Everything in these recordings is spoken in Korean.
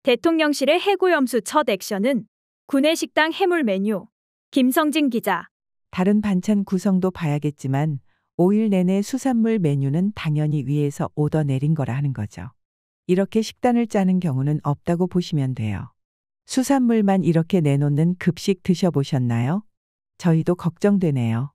대통령실의 해고염수 첫 액션은 구내식당 해물 메뉴. 김성진 기자. 다른 반찬 구성도 봐야겠지만 5일 내내 수산물 메뉴는 당연히 위에서 오더 내린 거라 하는 거죠. 이렇게 식단을 짜는 경우는 없다고 보시면 돼요. 수산물만 이렇게 내놓는 급식 드셔보셨나요? 저희도 걱정되네요.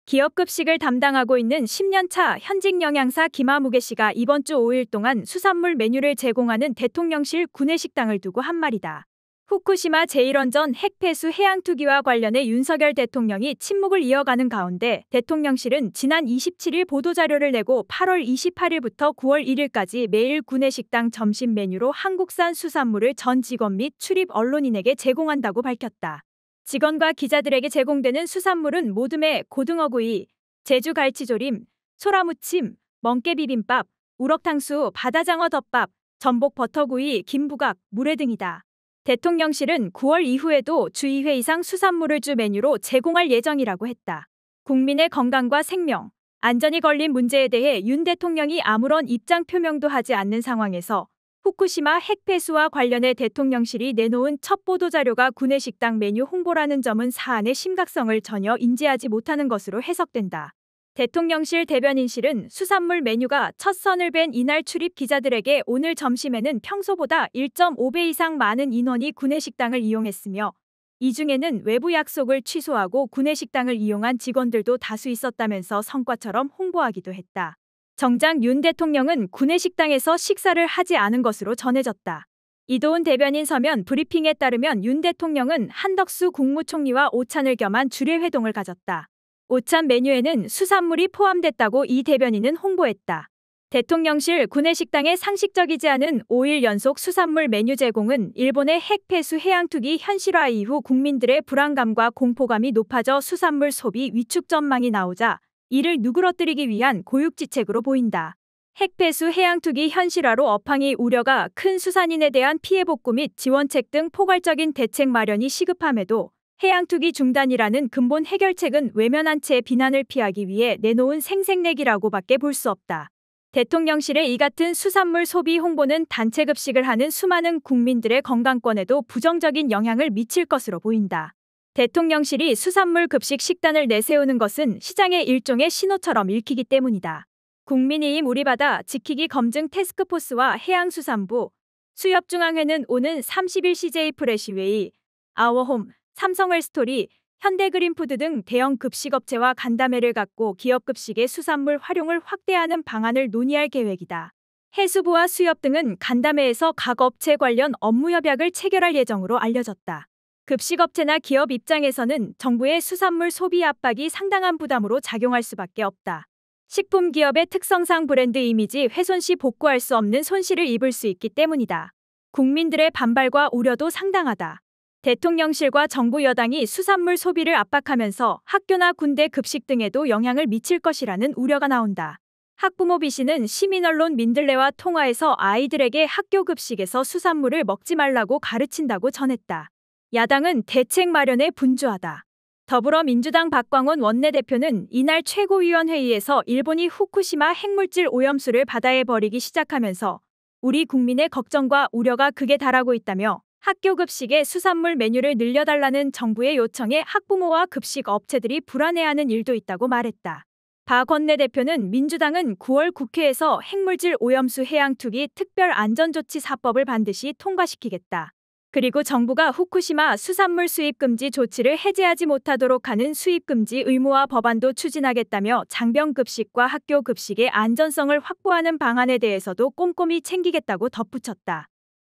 기업급식을 담당하고 있는 10년차 현직 영양사 김아무개 씨가 이번 주 5일 동안 수산물 메뉴를 제공하는 대통령실 구내식당을 두고 한 말이다. 후쿠시마 제1원전 핵폐수 해양 투기와 관련해 윤석열 대통령이 침묵을 이어가는 가운데 대통령실은 지난 27일 보도자료를 내고 8월 28일부터 9월 1일까지 매일 구내식당 점심 메뉴로 한국산 수산물을 전 직원 및 출입 언론인에게 제공한다고 밝혔다. 직원과 기자들에게 제공되는 수산물은 모듬회, 고등어구이, 제주 갈치조림, 소라무침, 멍게비빔밥, 우럭탕수, 바다장어 덮밥, 전복 버터구이, 김부각, 물회 등이다. 대통령실은 9월 이후에도 주 2회 이상 수산물을 주 메뉴로 제공할 예정이라고 했다. 국민의 건강과 생명, 안전이 걸린 문제에 대해 윤 대통령이 아무런 입장 표명도 하지 않는 상황에서 후쿠시마 핵폐수와 관련해 대통령실이 내놓은 첫 보도자료가 구내식당 메뉴 홍보라는 점은 사안의 심각성을 전혀 인지하지 못하는 것으로 해석된다. 대통령실 대변인실은 수산물 메뉴가 첫 선을 뵌 이날 출입 기자들에게 오늘 점심에는 평소보다 1.5배 이상 많은 인원이 구내식당을 이용했으며 이 중에는 외부 약속을 취소하고 구내식당을 이용한 직원들도 다수 있었다면서 성과처럼 홍보하기도 했다. 정작 윤 대통령은 구내식당에서 식사를 하지 않은 것으로 전해졌다. 이도훈 대변인 서면 브리핑에 따르면 윤 대통령은 한덕수 국무총리와 오찬을 겸한 주례회동을 가졌다. 오찬 메뉴에는 수산물이 포함됐다고 이 대변인은 홍보했다. 대통령실 구내식당의 상식적이지 않은 5일 연속 수산물 메뉴 제공은 일본의 핵폐수 해양투기 현실화 이후 국민들의 불안감과 공포감이 높아져 수산물 소비 위축 전망이 나오자 이를 누그러뜨리기 위한 고육지책으로 보인다. 핵폐수 해양투기 현실화로 업황이 우려가 큰 수산인에 대한 피해 복구 및 지원책 등 포괄적인 대책 마련이 시급함에도 해양투기 중단이라는 근본 해결책은 외면한 채 비난을 피하기 위해 내놓은 생색내기라고밖에 볼 수 없다. 대통령실의 이 같은 수산물 소비 홍보는 단체 급식을 하는 수많은 국민들의 건강권에도 부정적인 영향을 미칠 것으로 보인다. 대통령실이 수산물 급식 식단을 내세우는 것은 시장의 일종의 신호처럼 읽히기 때문이다. 국민의힘 우리바다 지키기 검증 태스크포스와 해양수산부, 수협중앙회는 오는 30일 CJ프레시웨이, 아워홈, 삼성웰스토리, 현대그린푸드 등 대형 급식업체와 간담회를 갖고 기업급식의 수산물 활용을 확대하는 방안을 논의할 계획이다. 해수부와 수협 등은 간담회에서 각 업체 관련 업무 협약을 체결할 예정으로 알려졌다. 급식업체나 기업 입장에서는 정부의 수산물 소비 압박이 상당한 부담으로 작용할 수밖에 없다. 식품기업의 특성상 브랜드 이미지 훼손 시 복구할 수 없는 손실을 입을 수 있기 때문이다. 국민들의 반발과 우려도 상당하다. 대통령실과 정부 여당이 수산물 소비를 압박하면서 학교나 군대 급식 등에도 영향을 미칠 것이라는 우려가 나온다. 학부모 B씨는 시민언론 민들레와 통화에서 아이들에게 학교 급식에서 수산물을 먹지 말라고 가르친다고 전했다. 야당은 대책 마련에 분주하다. 더불어민주당 박광원 원내대표는 이날 최고위원회의에서 일본이 후쿠시마 핵물질 오염수를 바다에 버리기 시작하면서 우리 국민의 걱정과 우려가 극에 달하고 있다며 학교 급식의 수산물 메뉴를 늘려달라는 정부의 요청에 학부모와 급식 업체들이 불안해하는 일도 있다고 말했다. 박 원내대표는 민주당은 9월 국회에서 핵물질 오염수 해양투기 특별안전조치사법을 반드시 통과시키겠다. 그리고 정부가 후쿠시마 수산물 수입금지 조치를 해제하지 못하도록 하는 수입금지 의무화 법안도 추진하겠다며 장병급식과 학교급식의 안전성을 확보하는 방안에 대해서도 꼼꼼히 챙기겠다고 덧붙였다.